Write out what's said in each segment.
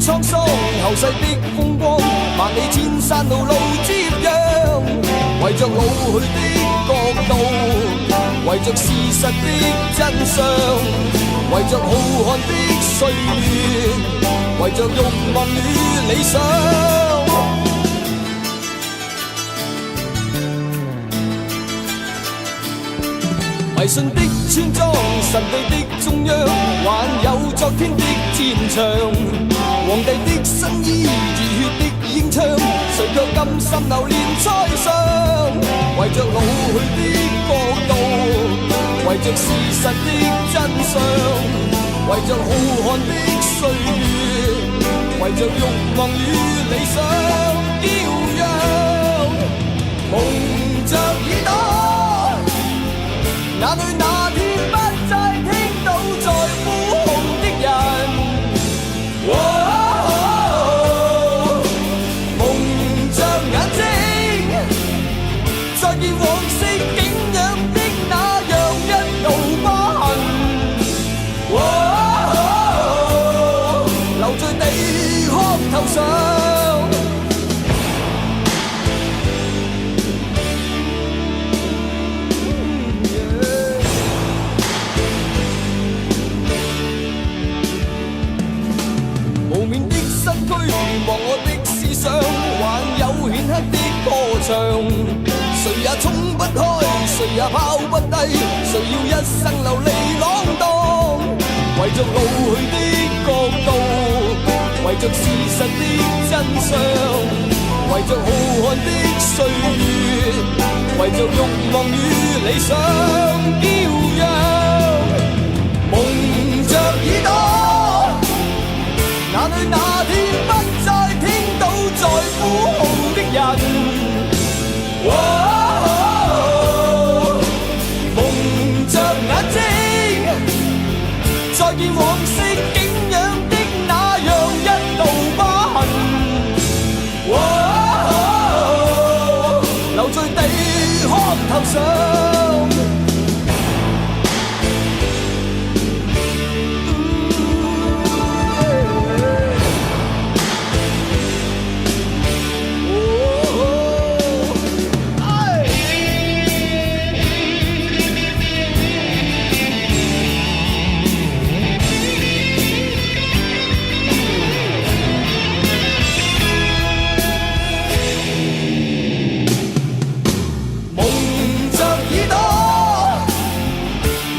沧桑，後世的風光，萬里千山路路接壤，為着老去的國度，為着事實的真相，為着浩瀚的歲月，為着慾望與理想。迷信的村莊，神秘的中央，還有昨天的戰場。皇帝的新衣，熱血的英槍，誰卻甘心流連塞上？為着老去的國度，為着事實的真相，為着浩瀚的歲月，為着慾望與理想驕陽，蒙着耳朵。哪裏那天不再聽到在呼號的人，蒙着眼睛，再見往昔景仰的那樣一道疤痕，留在地殼頭上。望我的思想，還有顯赫的歌唱，誰也衝不開，誰也拋不低，誰要一生流離浪蕩？為着老去的國度，為着事實的真相，為着浩瀚的歲月，為着慾望與理想驕陽，蒙着耳朵，哪裏那天不再聽到在呼號的人，蒙着眼睛，再見往昔景仰的那樣一道疤痕，留在地殼頭上。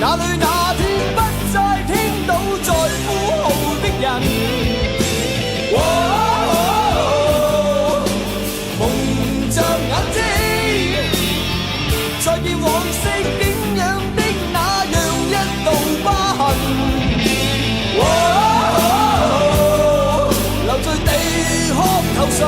哪裏那天不再聽到在呼號的人，蒙着眼睛，再見往昔景仰的那樣一道疤痕，留在地殼頭上。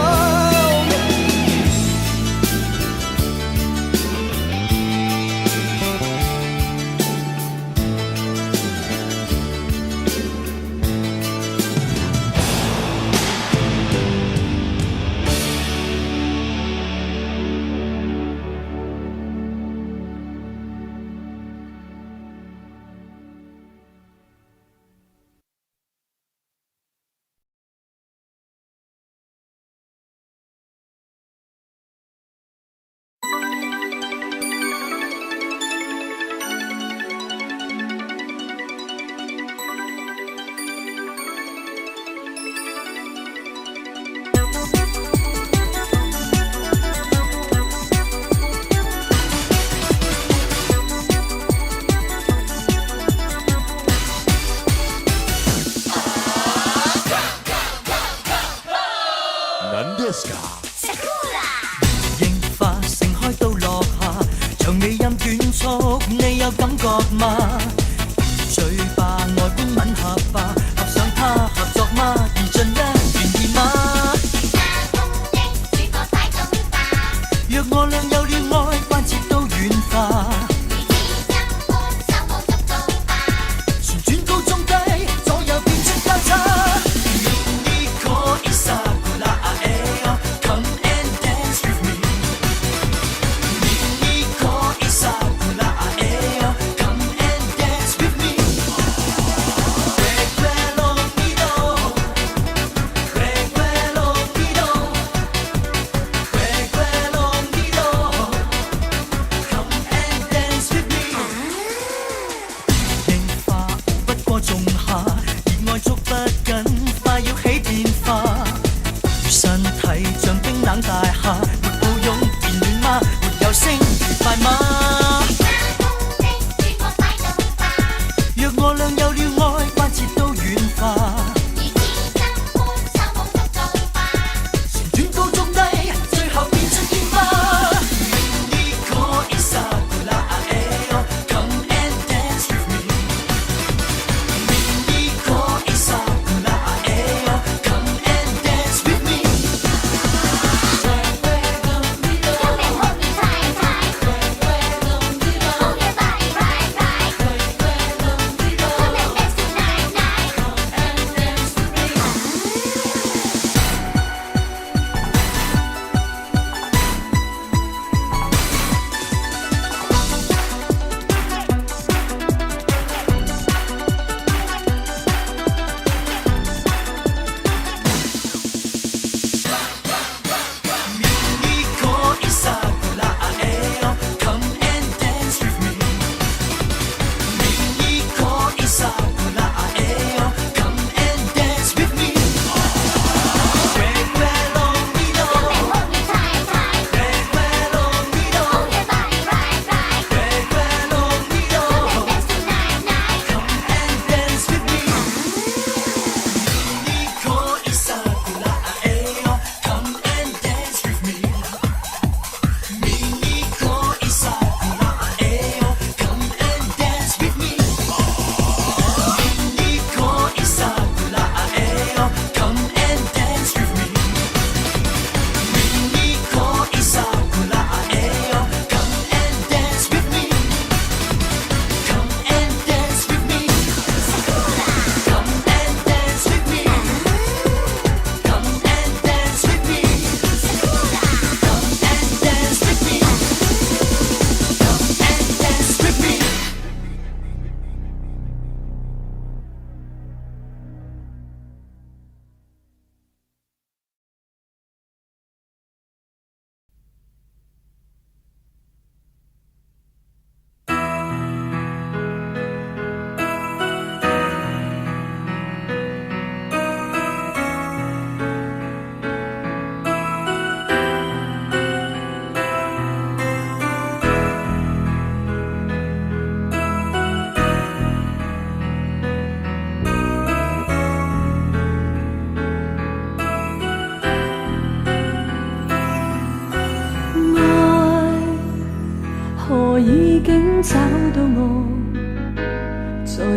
櫻花盛開到落下，長尾音短促，你有感覺嗎？最怕外觀吻合吧，合上它合作嗎？而盡一願意嗎？若我倆有了愛，關切都軟化。旋轉高中低，左右變出交叉。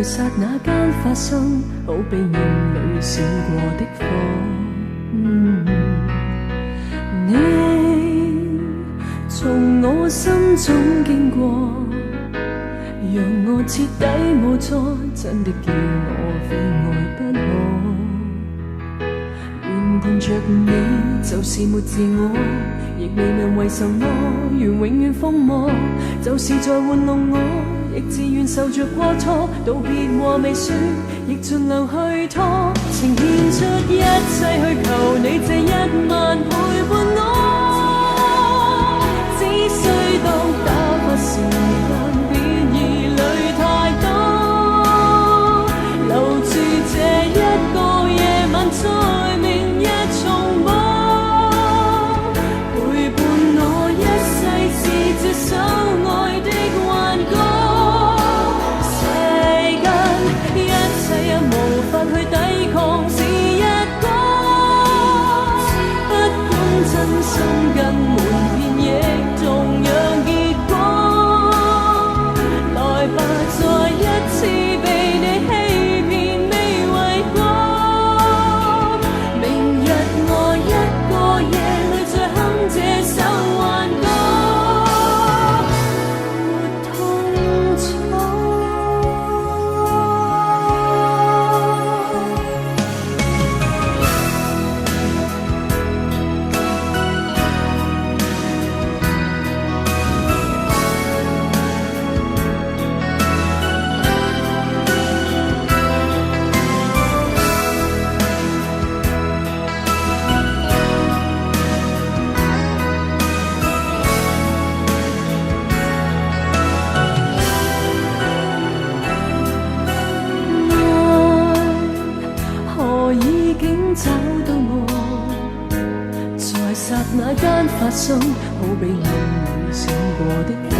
刹那間發生，好比眼裏閃過的火。你從我心中經過，讓我徹底無助，真的叫我非愛不可。原伴着你就是沒自我，亦未問為什麼願永遠瘋魔，就是在玩弄我，亦自願受着過錯。道別話未說，亦盡量去拖，情獻出一切去求你這一晚陪伴我。只需當打發時間，別疑慮太多，留住這一個夜晚，在明日重播。陪伴我一世是這首愛的幻歌，世間一切也無法去抵抗是一個，不管真心跟瞞騙亦同樣結果。來吧，再一次被你欺騙未為過，明日我一個夜裏再哼這首幻歌，沒痛楚。找到我，在剎那間發生，好比眼裏閃過的火。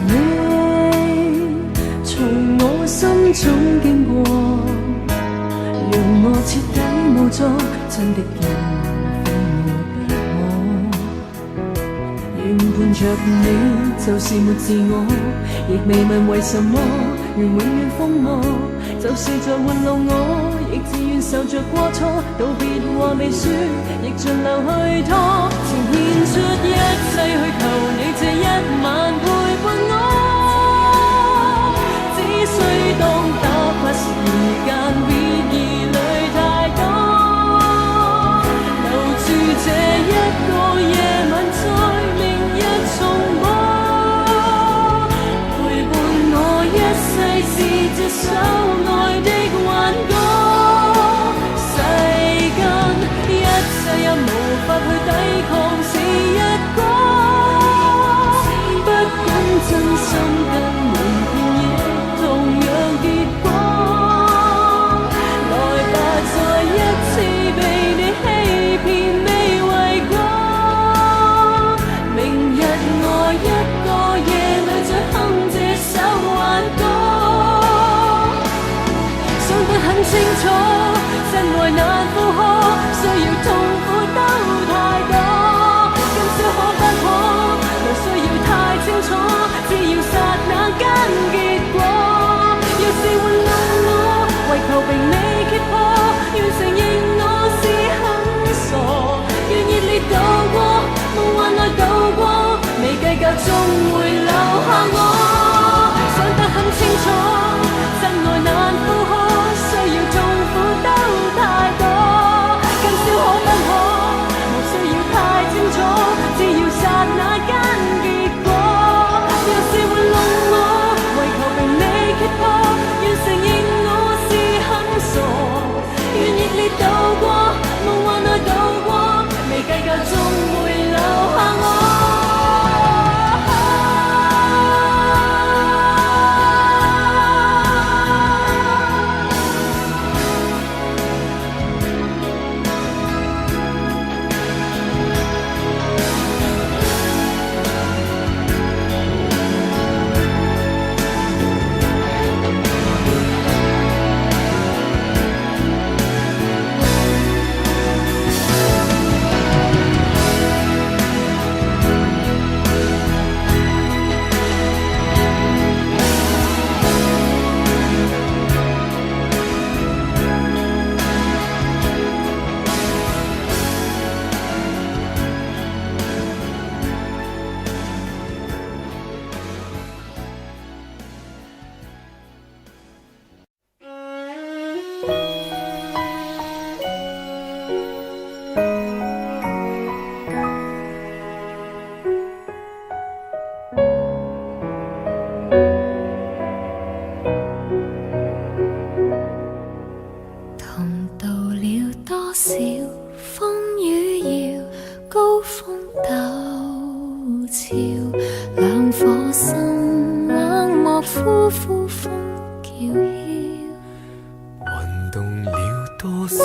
你從我心中經過，讓我徹底無助，真的叫我非愛不可。原伴着你就是沒自我，亦未問為什麼願永遠瘋魔，就是在玩弄我，亦自願受着過錯。道別話未說，亦盡量去拖，情獻出一切去求你這一晚陪伴我。只需當打發時間，別疑慮太多，留住這一個夜晚，在明日重播。陪伴我一世是這首愛的幻歌，世間一切也無法去抵抗是一個，不管真心跟瞞騙亦同樣結果。來吧，再一次被你欺騙未為過，明日我一個夜裏再哼這首幻歌。很清楚，真愛難負荷，需要痛苦都太多。今宵可不可，無需要太清楚，只要剎那間結果。若是玩弄我，為求並未揭破，願承認我是很傻。願熱烈渡過，夢幻內渡過，未計較終會留下我。想得很清楚，真愛難負荷，需要痛苦都太多，今宵可不可，無需要太清楚，只要剎那間結果。若是玩弄我，為求並未揭破，願承認我是很傻。願熱烈渡過，夢幻內渡過，未計較終會留下我。呼呼風叫囂。運動了多少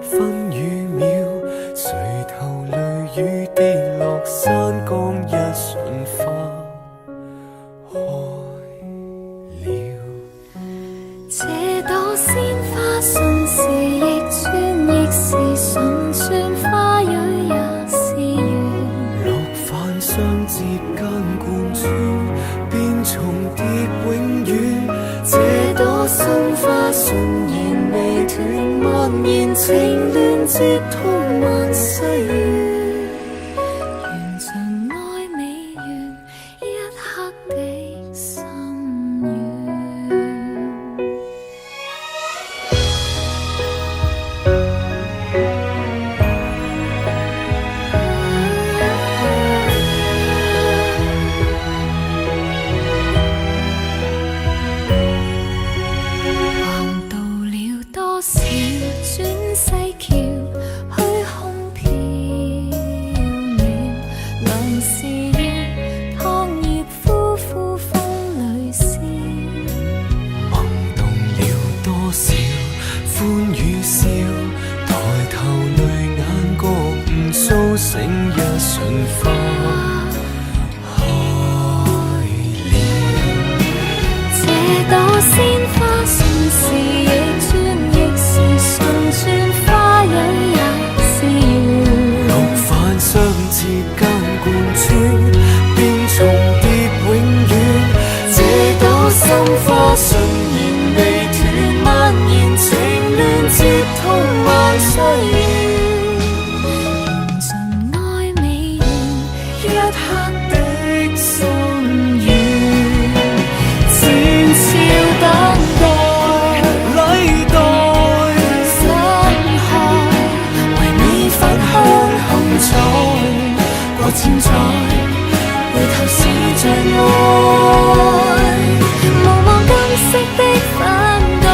分與秒，垂頭淚雨跌落山崗，一瞬花開了。這朵鮮花順時逆轉，亦是順轉，花蕊也是緣。落瓣相接間貫穿，便重疊永遠。這朵心花順延未斷，蔓延情亂接通萬世緣。緣盡愛未完，一刻的心願。橫渡了多少轉世橋，虛空縹緲。能是月燙葉呼呼風裏笑。萌動了多少歡與笑，抬頭淚眼覺悟甦醒，一瞬花開了。這朵鮮花順時逆轉，亦是順轉，花蕊也是緣。落瓣相接間貫穿，便重疊永遠。這朵心花順延未斷，蔓延情亂接通萬世緣。緣盡愛未完，一刻的心願，前朝等待禮待，心海為你返鄉含彩，過千載，回頭是障礙。無望今昔的反待，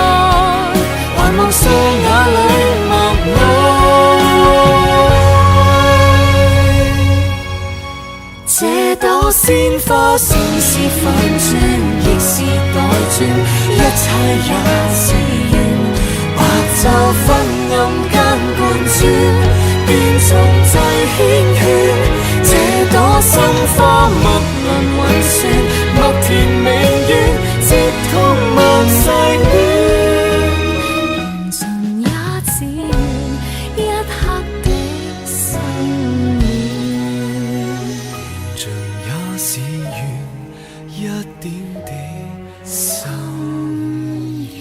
還望雙眼裏默愛。這朵鮮花順時反轉，亦是代轉，一切也是緣。白晝昏暗間貫穿，便重際牽圈。這朵心花默輪運算，默填明願，接通萬世緣。緣盡也只緣一刻的心願。像也是緣一點的心願。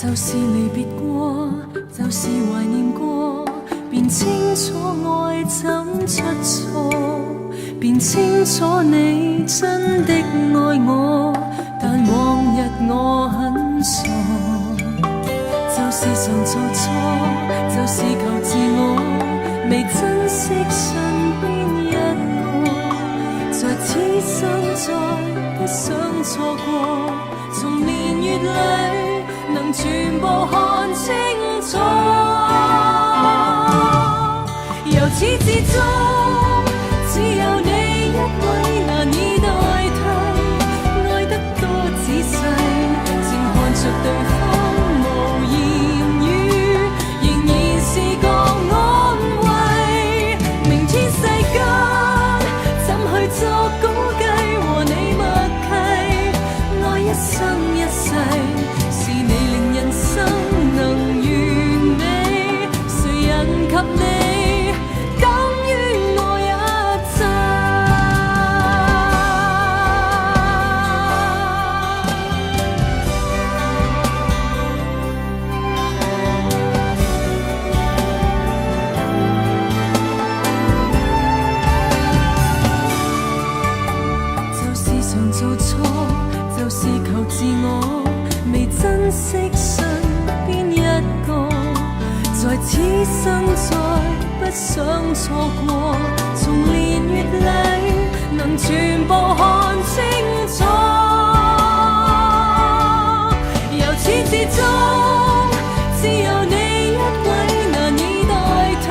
就是離別過，就是懷念過，便清楚愛怎出錯，便清楚你真的愛我，但往日我很傻，就是常做錯，就是求自我，未珍惜身邊一個，在此生再不想錯過，從年月裏能全部看清楚，由始至終只有你一位難以代替，愛得多仔細，靜看着對方無言語，仍然是個安慰。明天世間怎去作估計，和你默契，愛一生一世，是你令人生能完美，誰人及你，甘於我一切。常做錯，就是求自我，未珍惜身邊一個，在此生再不想錯過，從年月裏能全部看清楚，由始至終只有你一位難以代替，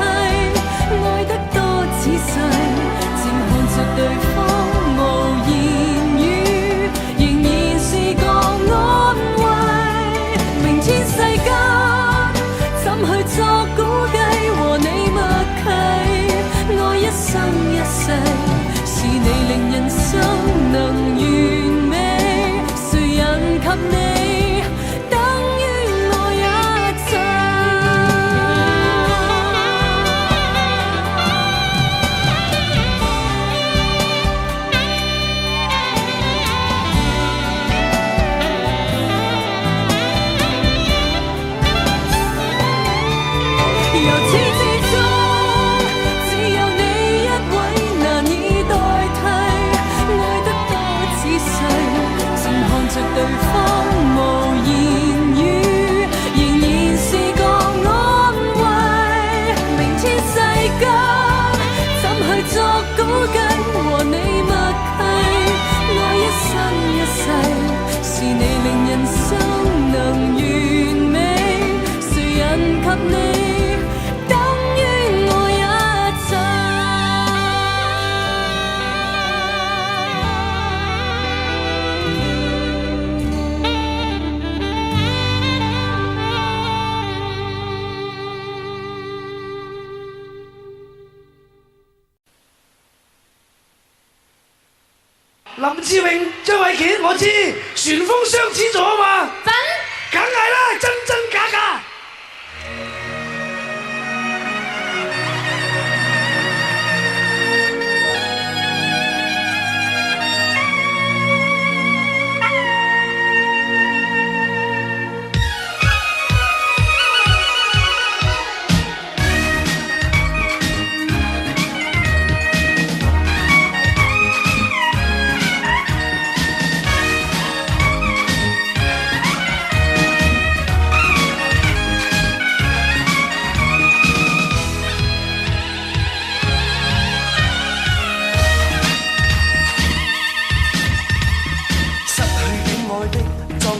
愛得多仔細，靜看着對方無言語，仍然是個安慰。明天世間怎去作估計，和你默契，愛一生一世，是你令人生能完美，誰人及你等於我一切。由始至終只有你一位難以代替，愛得多仔細，靜看着對方無言語，仍然是個安慰。明天世間怎去作估計，和你默契，愛一生一世，是你令人生能完美，誰人及你等於我一切。林志穎、張衛健，我知旋風雙子座啊嘛，梗係啦，真真假假。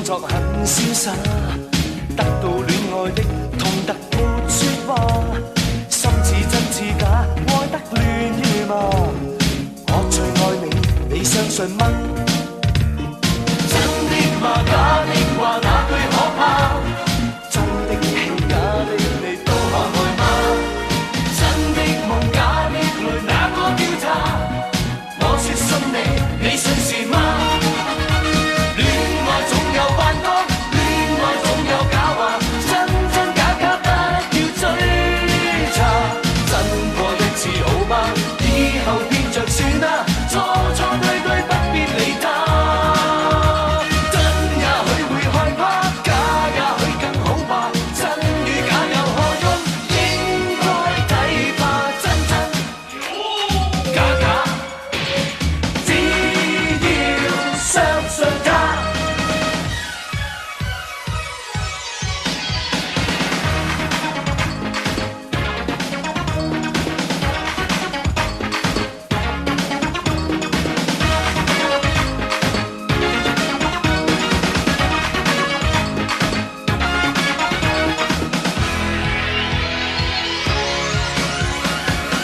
作很瀟灑，得到戀愛的痛得沒説話，心似真似假，愛得亂如麻。我最愛你，你相信嗎？真的嗎？假的話，哪句可怕？真的戲，假的你都可愛嗎？真的夢，假的淚，哪個調查？我說信你，你信是嗎？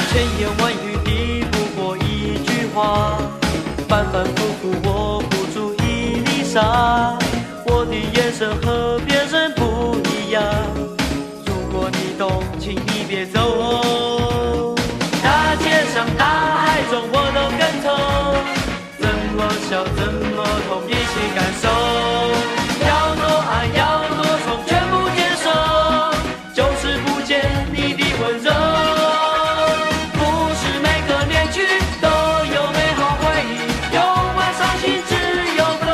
千言万语抵不过一句话，反反复复我不足以离沙。我的眼神和别人不一样，如果你动情，你别走。大街上大海中我都跟从，怎么笑怎么痛，一起感受。要多爱要多宠，全部接受，就是不见你的温柔。都有美好回忆，有爱伤心只有分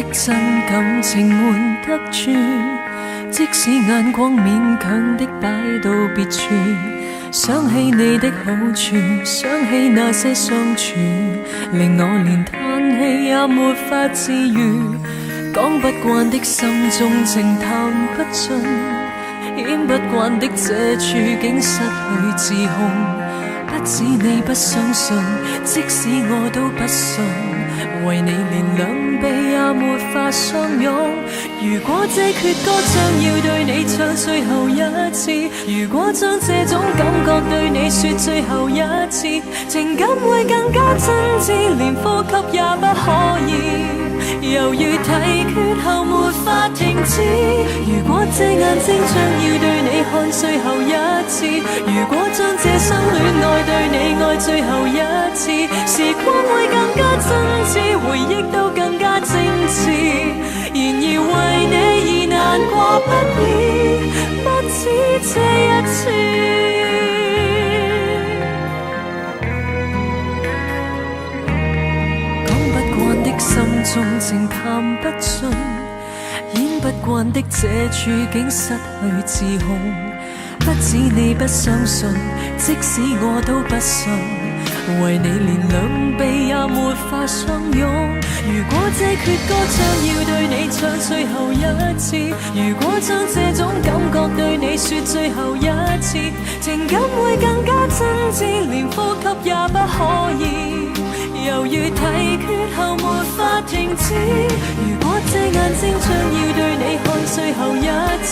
的真感情瞞得住，即使眼光勉強的擺到別處，想起你的好處，想起那些相處，令我連嘆氣也沒法自愈。講不慣的心中情談不盡，演不慣的這處境失去自控。不止你不相信，即使我都不信，為你連兩臂也沒法相擁。如果這闕歌將要對你唱最後一次，如果將這種感覺對你說最後一次，情感會更加真摯，連呼吸也不可以。猶如提缺後沒法停止。如果這眼睛將要對你看最後一次，如果將這生戀愛對你愛最後一次，時光會更加真摯，回憶都更加精緻。然而為你而難過不已，不止這一次。心中情談不盡，演不慣的這處境失去自控。不止你不相信，即使我都不信，為你連兩臂也沒法相擁。如果這闕歌將要對你唱最後一次，如果將這種感覺對你說最後一次，情感會更加真摯，連呼吸也不可以。猶如提缺後沒法停止。如果這眼睛將要對你看最後一次，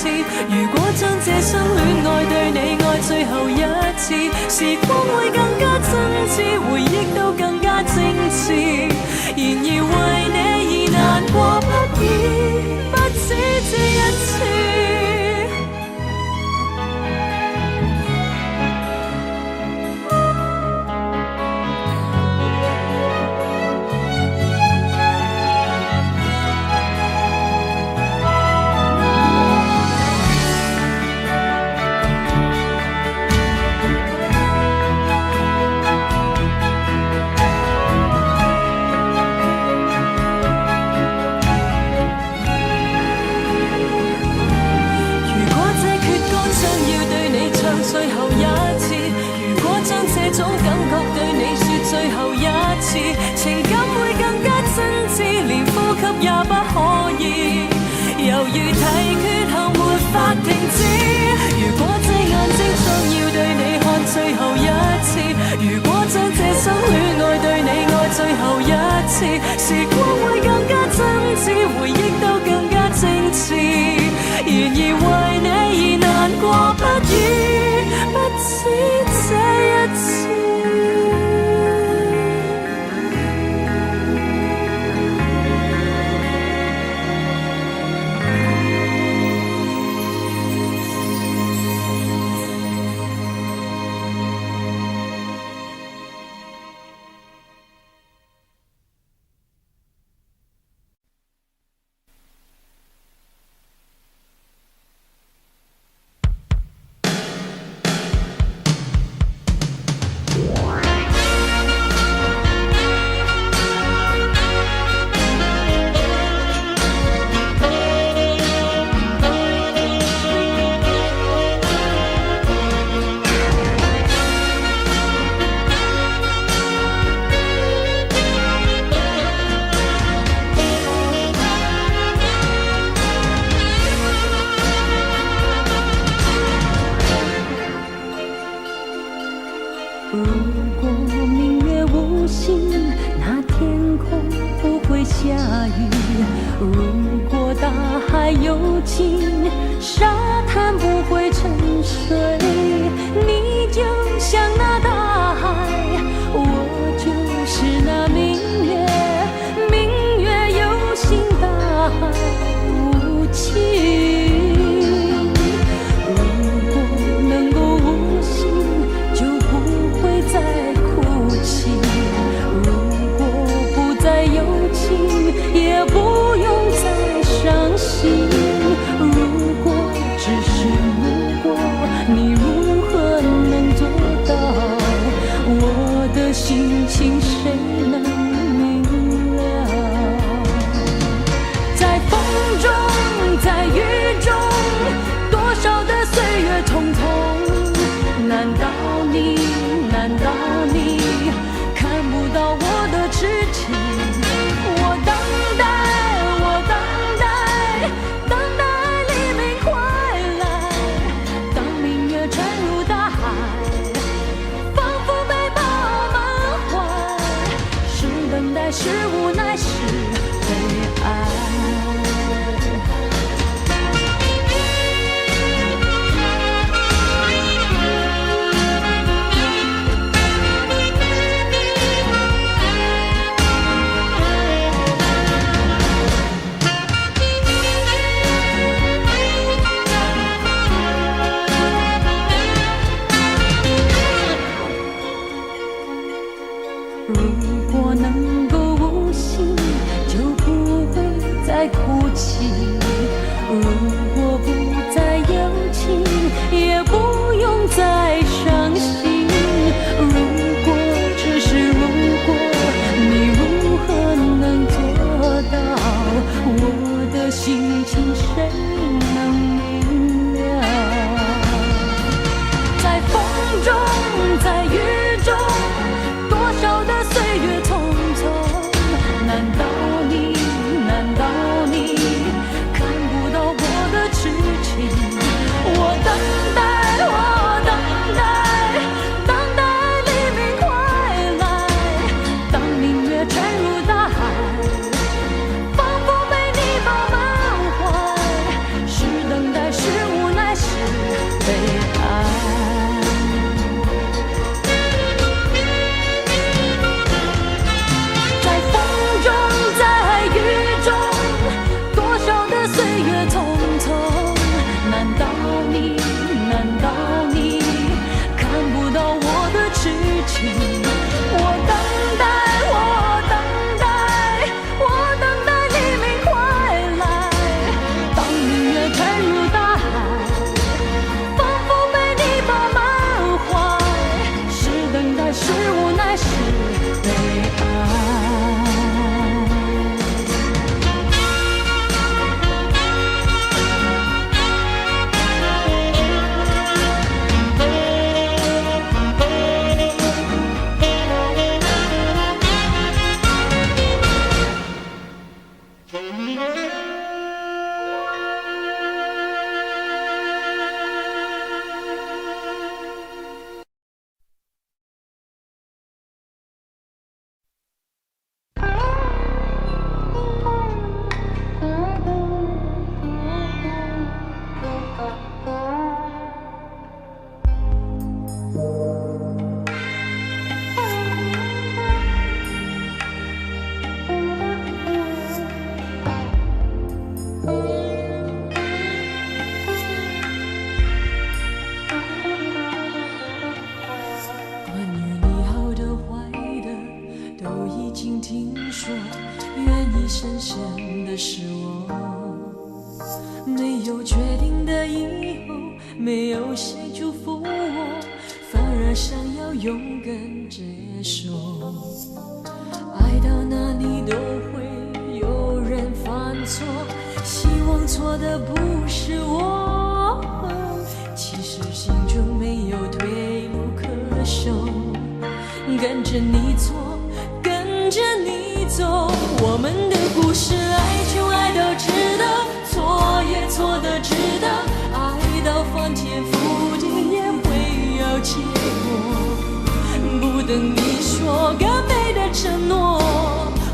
如果將這生戀愛對你愛最後一次，時光會更加真摯，回憶都更加精緻。然而為你而難過不已，不止這一次。最後一次，如果將這種感覺對你說最後一次，情感會更加真摯，連呼吸也不可以。猶如提缺後沒法停止。如果這眼睛將要對你看最後一次，如果將這生戀愛對你愛最後一次，時光會更加真摯，回憶都更加精緻。然而為你而難過不已，不止這一次。如果明月无心，那天空不会下雨。如果大海有情，沙滩不会沉睡。你就像那大海，我就是那明月。明月有心，大海无情。也不用再伤心。如果情谁能明了？在风中，在雨中，多少的岁月匆匆，难道你看不到我的痴情？我等待，等待黎明快来。当明月沉入大海，仿佛被你饱满怀。是等待，是无奈，是悲哀。在风中，在雨中，多少的岁月匆匆，难道你看不到我的痴情？我等待黎明快来。当明月沉入大海，仿佛被你饱满怀。是等待，是无奈，是悲哀。关于你好的坏的都已经听说，愿意深深的是我，没有决定的以后，没有谁祝福我，反而想要勇敢接受。爱到哪里都会有人犯错，希望错的不是我，其实心中没有退路可守，跟着你错，跟着你走，我们的故事爱就爱到值得，错也错的值得，爱到翻天覆地也会有结果，不等你说个美的承诺，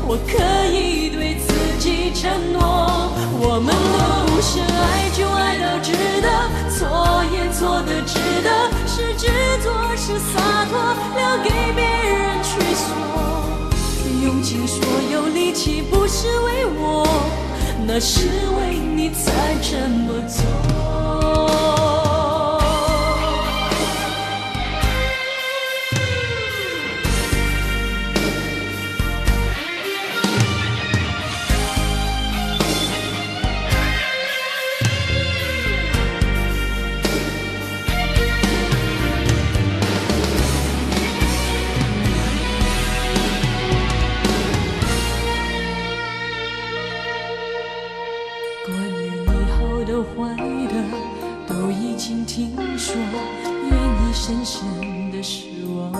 我可以对自己承诺，我们的故事爱就爱到值得，错也错的值得，是执着是洒脱，留给别人去说，用尽所有力气不是为我，那是为你才这么做。关于你好的坏的都已经听说，愿意深深的是我，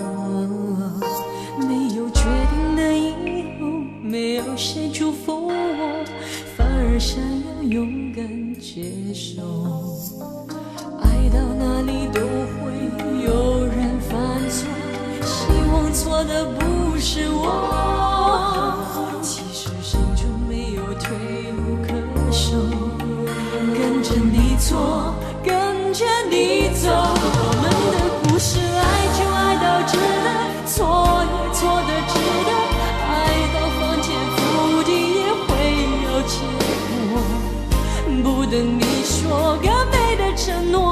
没有决定的以后，没有谁祝福我，反而想要勇敢接受，爱到哪里都会有人犯错，希望错的不是我，其实心中没有退路可守，跟着你错，跟着你走，我们的故事爱就爱到值得，错也错的值得，爱到翻天覆地也会有结果，不等你说个美的承诺，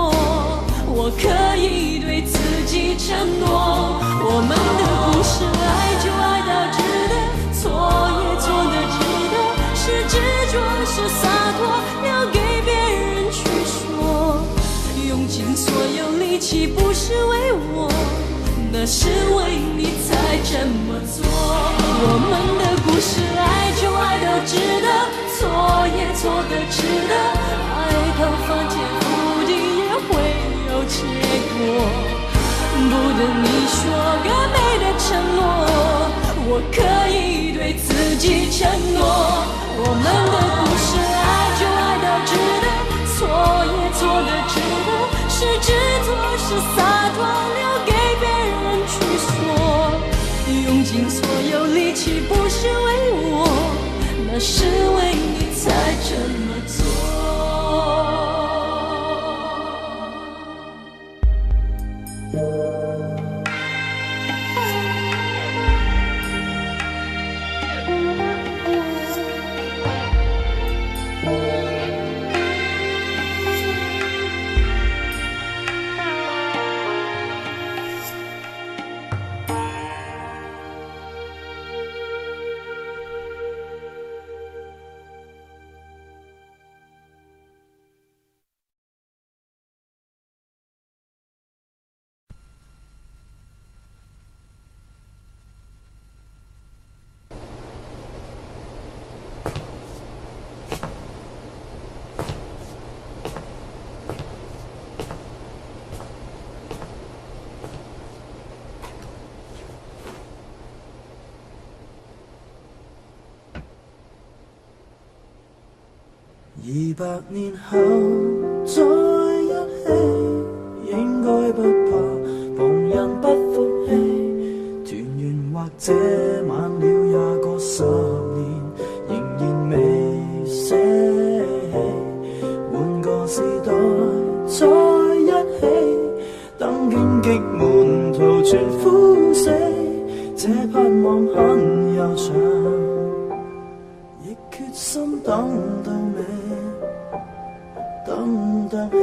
我可以对自己承诺，我们的故事爱就爱到值得，错也错的值得，是执着是洒脱，留给别人去说，用尽所有力气不是为我，那是为你才这么做，我们的故事爱就爱到值得，错也错的值得，有你说个美的承诺，我可以对自己承诺，我们的故事爱就爱得值得，错也错得值得，是执着是洒脱，留给别人去说，用尽所有力气不是为我，那是为你才这么做。200年後再一起，應該不怕旁人不服氣。團圓或者晚了20個10年，仍然未捨棄。換個時代再一起，等荊棘滿途全枯死，這盼望很悠長，亦決心等到尾。等得起。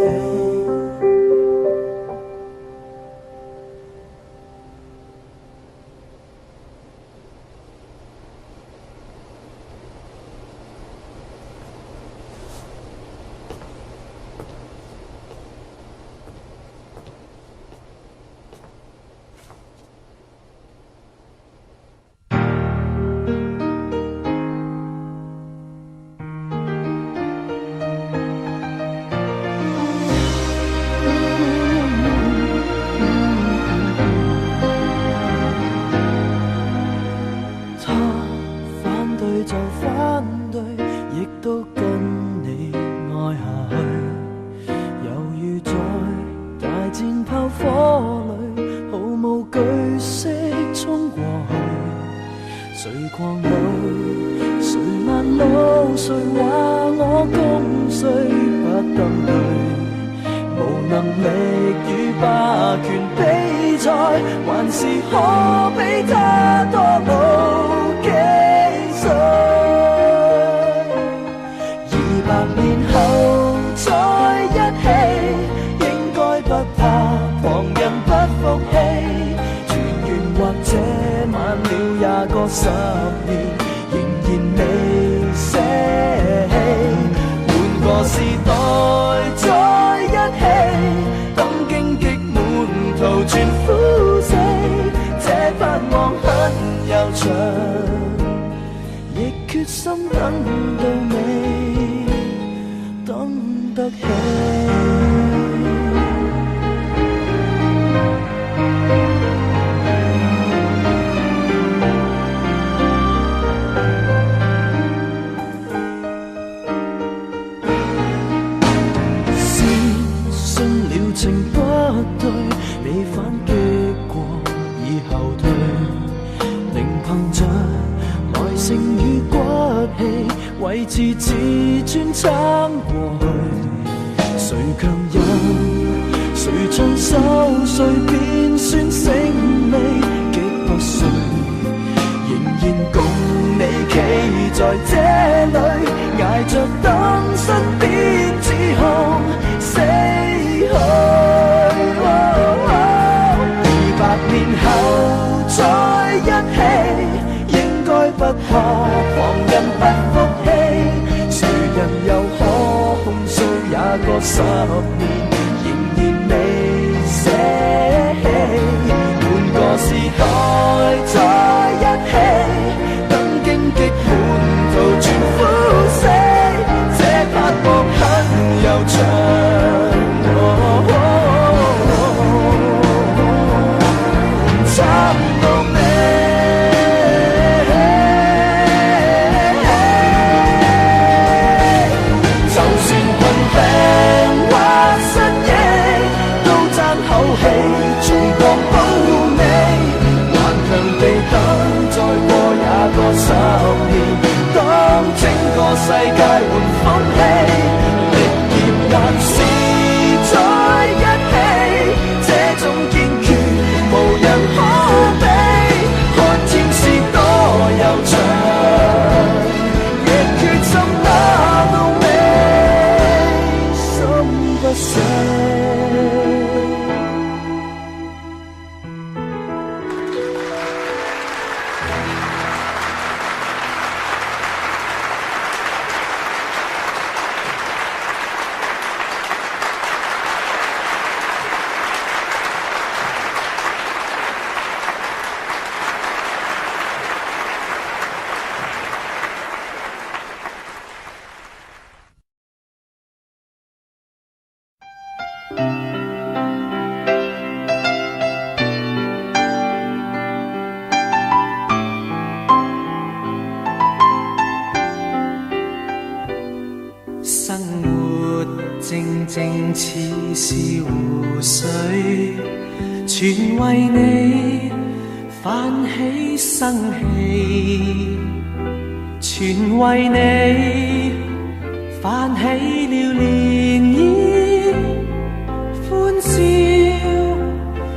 生活靜靜似是湖水，全為你泛起生氣，全為你泛起了漣漪，歡笑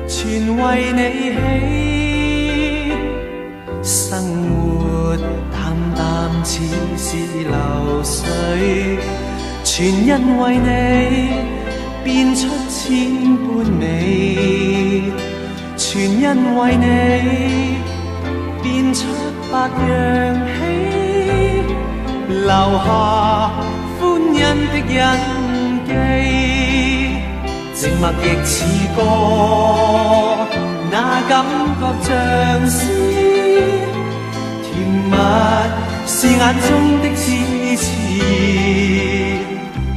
全為你起，生活淡淡似是流水，全因為你變出千般美，全因為你變出百樣喜，留下歡欣的印記，靜默亦似歌，那感覺像詩，甜蜜是眼中的痴痴，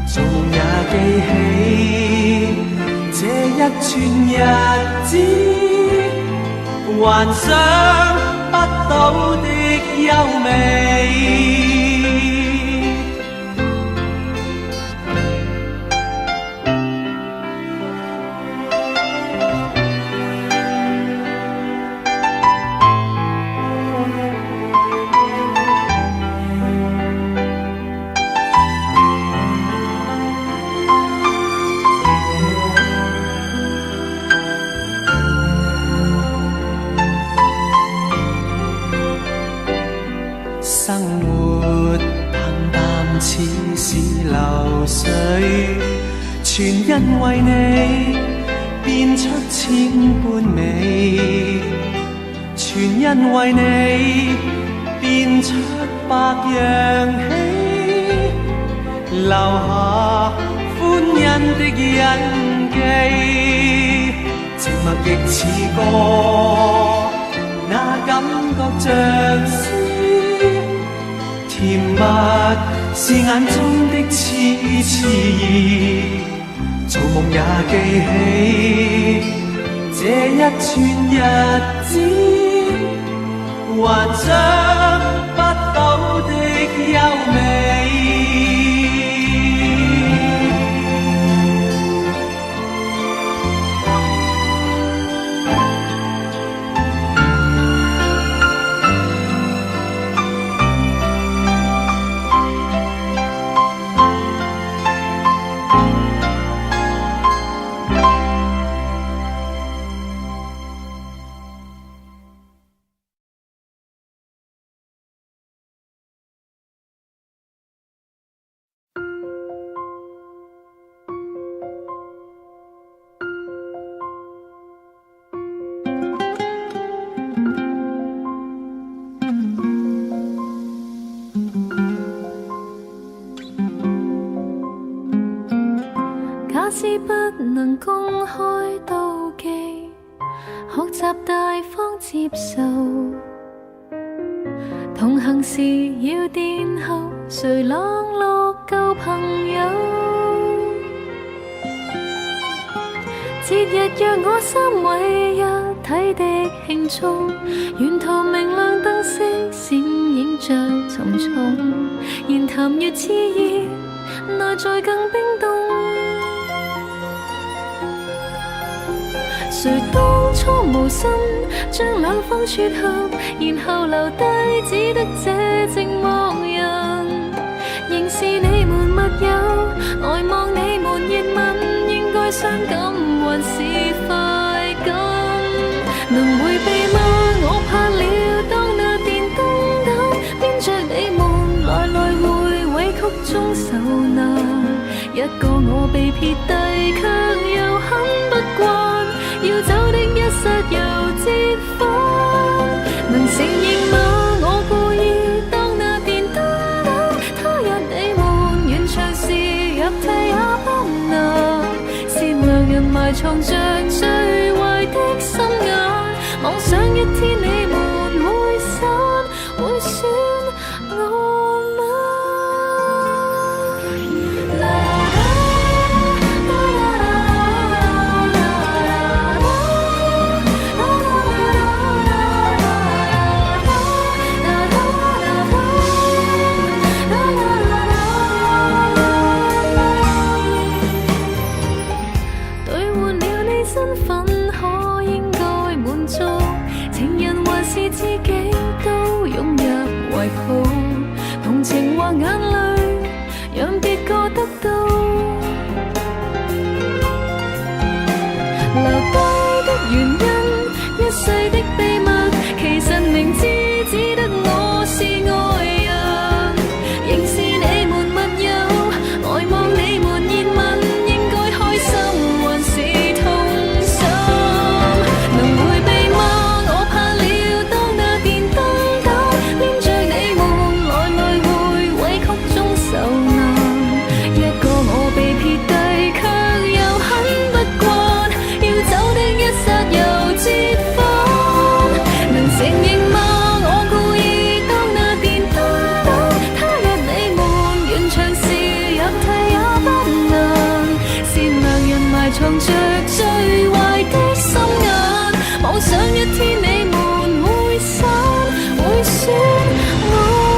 做夢也記起這一串日子，幻想不到的優美。生活淡淡似是流水，全因為你變出千般美，全因為你變出百樣喜，留下歡欣的印記，靜默亦似歌，那感覺像詩，甜蜜是眼中的痴痴，做夢也記起這一串日子，幻想不到的優美。假使不能公開妒忌，學習大方接受，同行時要殿後，誰冷落舊朋友？節日約我3位一體的慶祝，沿途明亮燈飾閃映着沉重，言談越熾熱，內在更冰凍。誰當初無心將兩方撮合，然後留低只得這寂寞人，仍是你們密友，呆望你們熱吻，應該傷感還是快感？能迴避嗎？我怕了，當那電燈膽編着你們來來回委曲中受難，一個我被撇低，卻又很不慣，要走的一剎又折返，能承認嗎？我故意當那電燈膽，他日你們完場時入替也不難，善良人埋藏着最壞的心眼，妄想一天你們會散，會選我嗎？啦啦啦啦啦藏着最壞的心眼，妄想一天你們會散，會說我。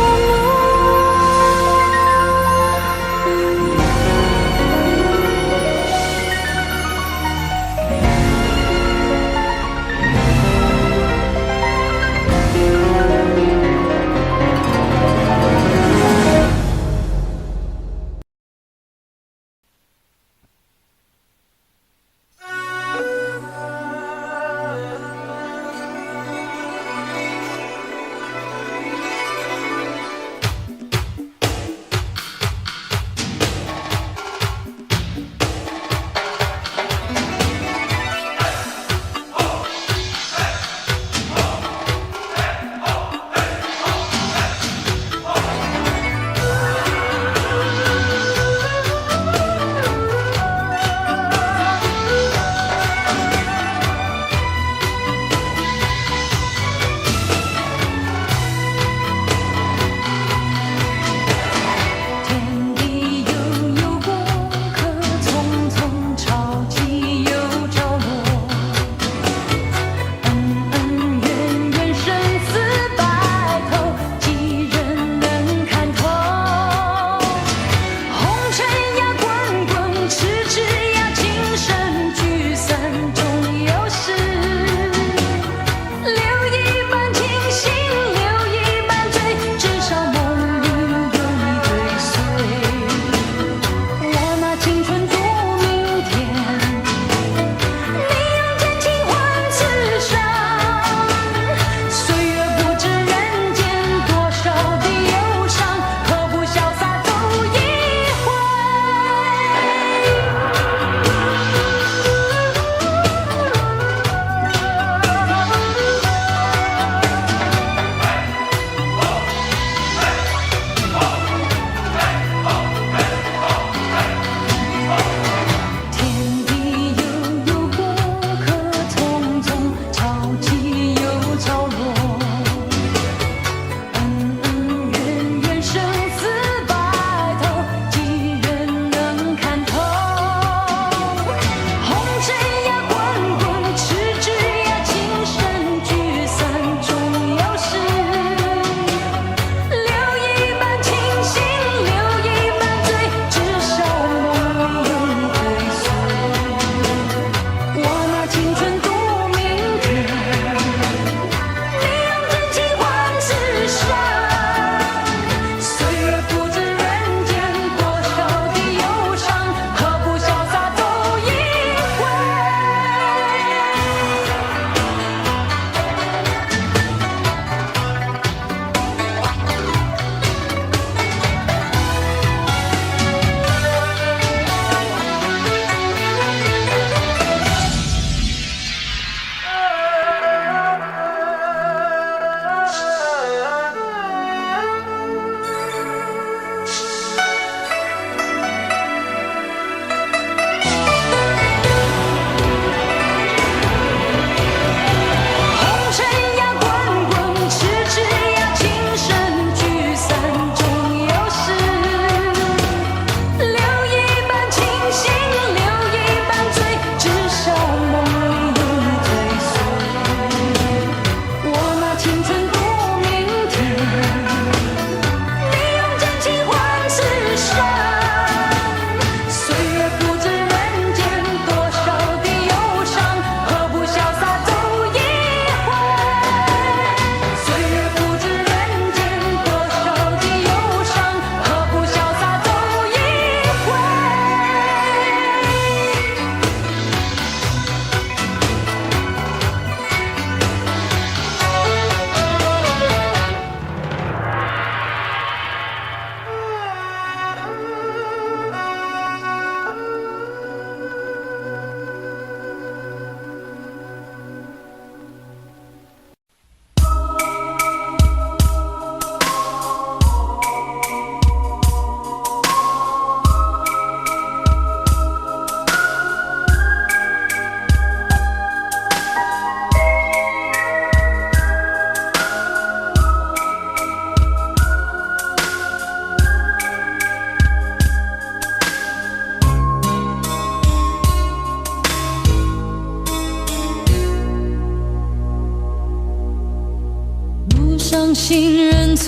行人匆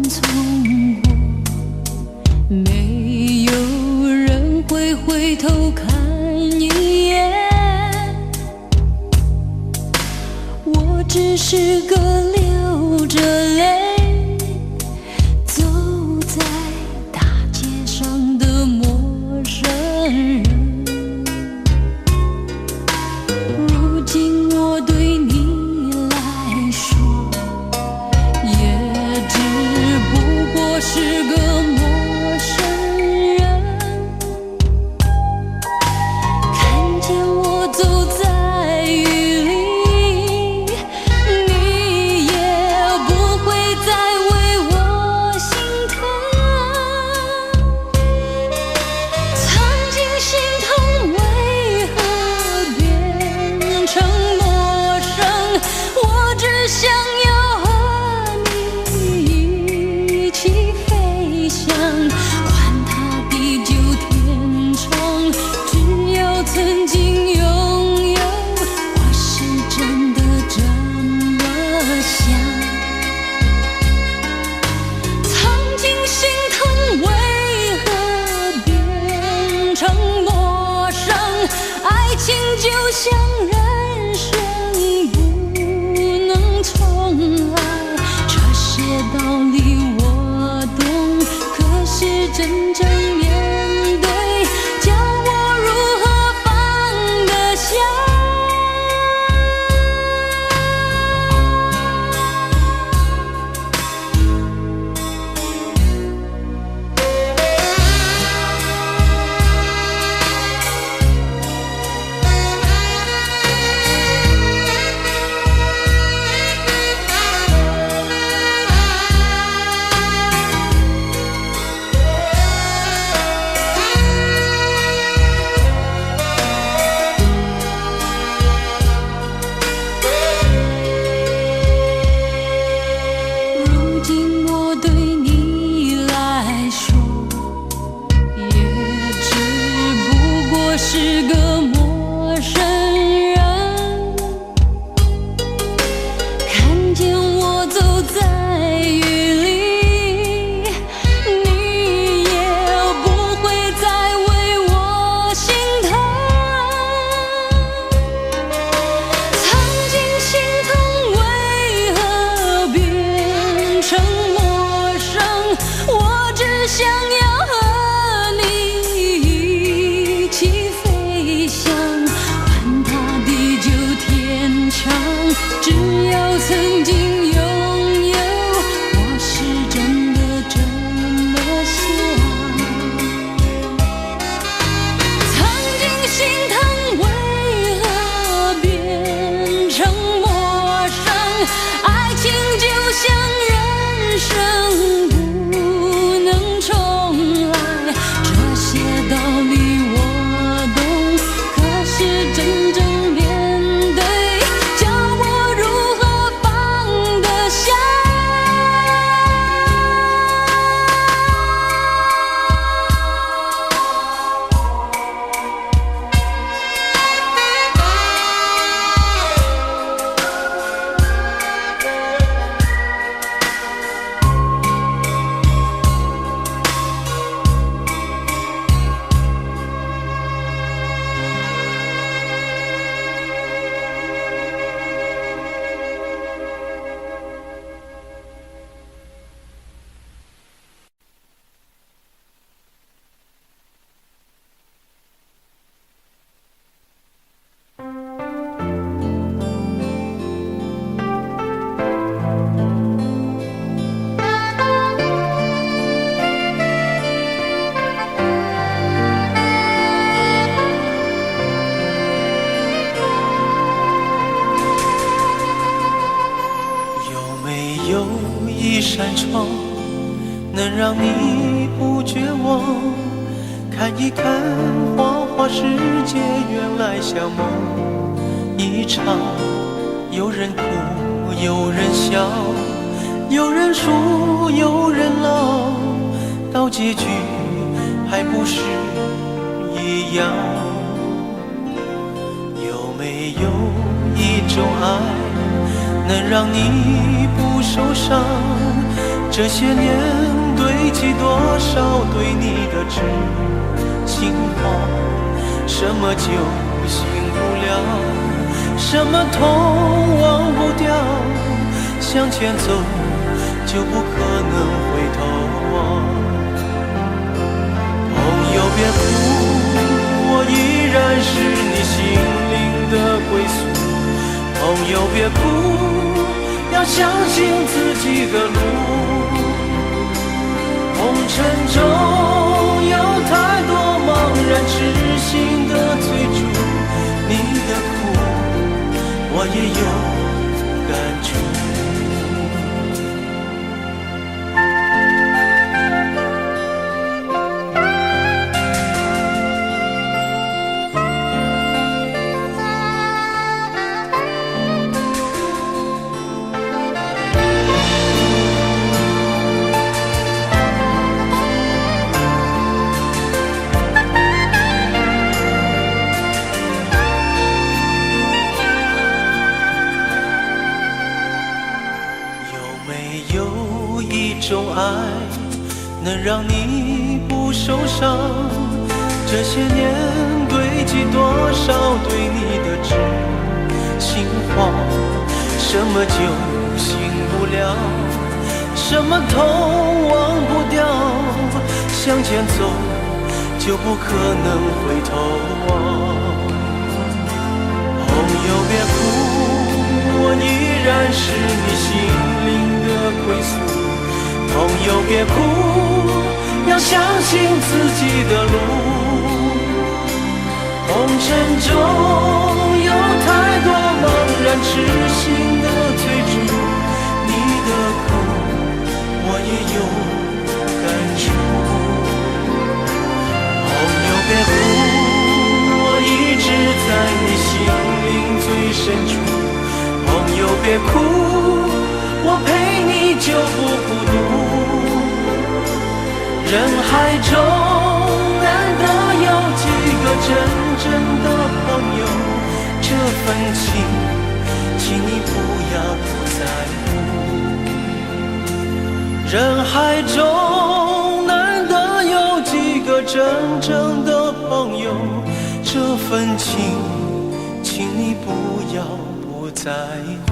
匆过，没有人会回头看一眼。我只是个流着泪走在大街上的陌生人。如今我对你来说，也只不过是个陌生人。看见我走在雨里，你也不会再为我心疼。曾经心疼为何变成陌生？我只想要和你一起飞翔，管它地久天长，只要曾经拥有，我是真的这么想。曾经心疼为何变成陌生？爱情就像人生不能重来，这些道理我懂，可是真正面对，叫我如何放得下？如今我对你来说，也只不过是个陌生人。看见我走在雨里，你也不会再为我心疼。曾经心疼为何变成陌生？我只想要和你一起飞翔，管它地久天长，只要曾经拥有，我是真的这么想。曾经心疼为何变成陌生？爱情就像人生不能重来，这些道理我懂，可是真正面对，叫我如何放得下？有没有一扇窗，能让你不绝望？看一看花花世界，原来像梦一场。有人哭，有人笑，有人输，有人老，到结局还不是一样。有没有一种爱，能让你不受伤？这些年堆积多少对你的知心话？什么酒醒不了，什么痛忘不掉，向前走就不可能回头望。朋友别哭，我依然是你心灵的归宿。朋友别哭，要相信自己的路。红尘中有太多茫然痴心的追逐，你的苦我也有感触。能让你不受伤？这些年堆积多少对你的知心话？什么酒醒不了，什么痛忘不掉，向前走就不可能回头望。朋友别哭，我依然是你心灵的归宿。朋友别哭，要相信自己的路。红尘中有太多茫然痴心的追逐，你的苦我也有感触。朋友别哭，我一直在你心灵最深处。朋友别哭，我陪你就不孤独。人海中难得有几个真正的朋友，这份情，请你不要不在乎。人海中难得有几个真正的朋友，这份情，请你不要不在乎。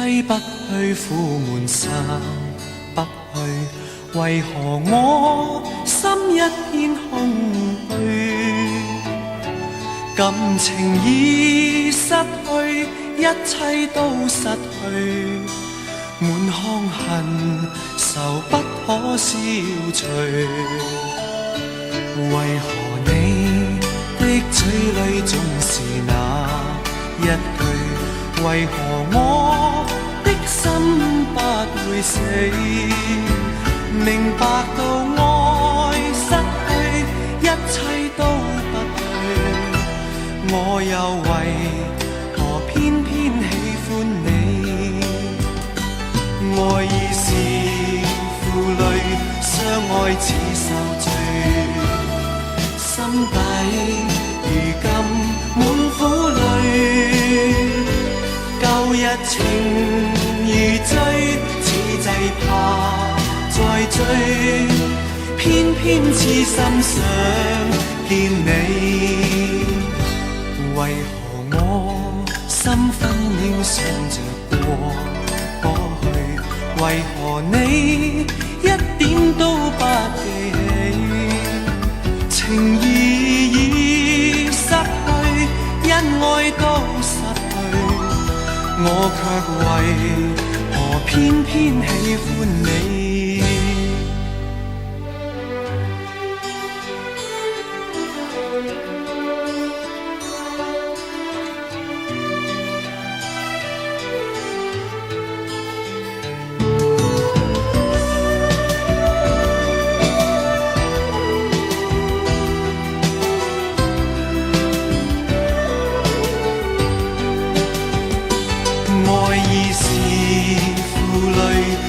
揮不去，苦悶散不去，為何我心一片空虛？感情已失去，一切都失去，滿腔恨愁不可消除。為何你的嘴裏總是那一句？為何我的心不會死？明白到愛失去，一切都不對，我又為何偏偏喜歡你？愛意是負累，相愛似受罪，心底如今滿苦淚。舊日情如醉，此際怕再追，偏偏痴心想見你。為何我心分秒想着過去？為何你一點都不記起？情義已我卻為何偏偏喜歡你？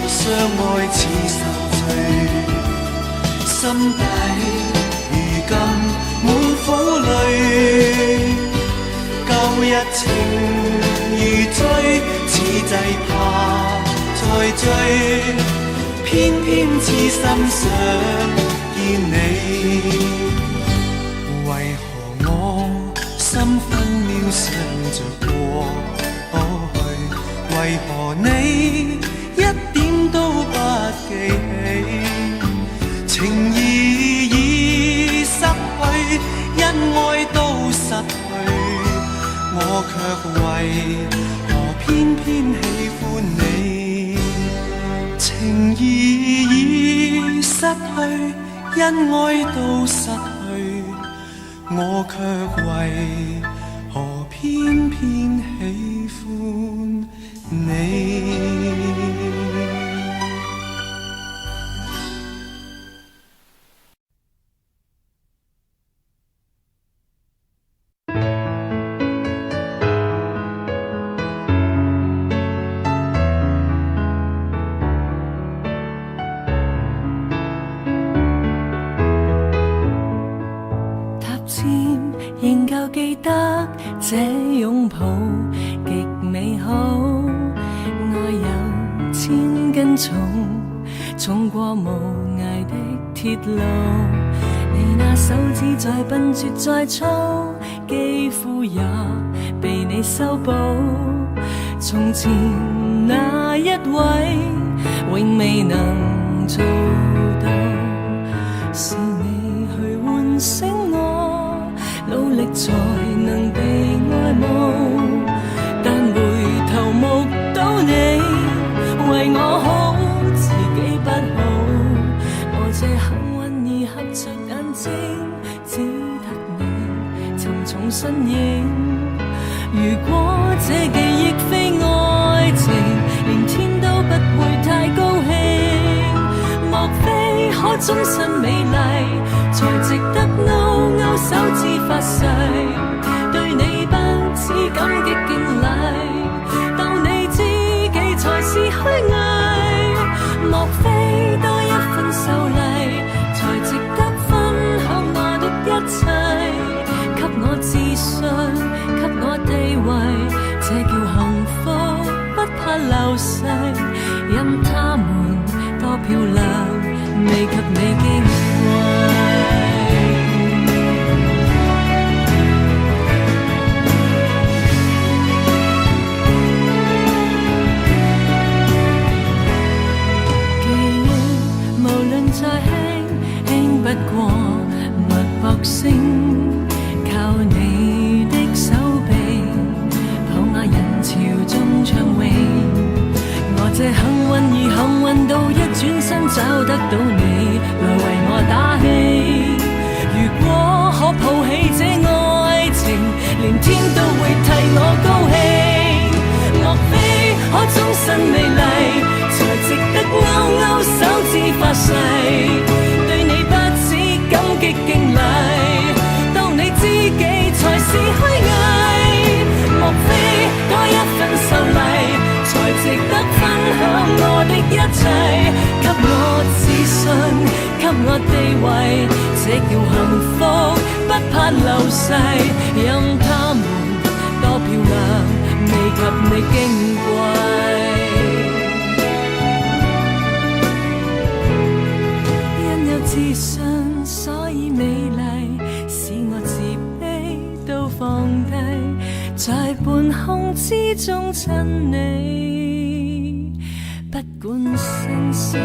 相愛似受罪，心底如今滿苦淚，舊日情如醉，似祭怕再追，偏偏痴心想見你，為何我心分秒想着過去，為何你一點都不記起，情義已失去，恩愛都失去，我卻為何偏偏喜歡你？情義已失去，恩愛都失去，我卻為何偏偏喜歡你？仍舊記得這擁抱極美好，愛有千斤重，重過無涯的鐵路。你那手指再笨拙再粗，肌膚也被你修補。從前那一位永未能做到，是你去喚醒我，努力才能被愛慕，但回頭目睹你為我好，自己不好。我這幸運兒合着眼睛，只得你沉重身影。如果這記憶非愛情，連天都不會太高興。莫非可終身美麗，才值得勾勾手指發誓，對你不止感激敬禮，當你知己才是虛偽。莫非多一份秀麗，才值得分享我的一切，給我自信，給我地位，這叫幸福，不怕流逝。任他們多漂亮，未及你矜貴。再輕輕不過脈搏聲，靠你的手臂抱我人潮中暢泳。我這幸運兒幸運到一轉身找得到你來為我打氣。如果可抱起這愛情，連天都會替我高興。莫非可終身美麗，才值得勾勾手指發誓，對你不止感激敬禮，當你知己才是虛偽。莫非多一份秀麗，才值得分享我的一切，給我自信，給我地位，這叫幸福，不怕流逝。任他們多漂亮，未及你矜貴。自信，所以美麗，使我自卑都放低，在半空之中親你，不管生死。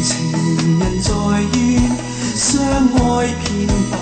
情人在于相愛遍。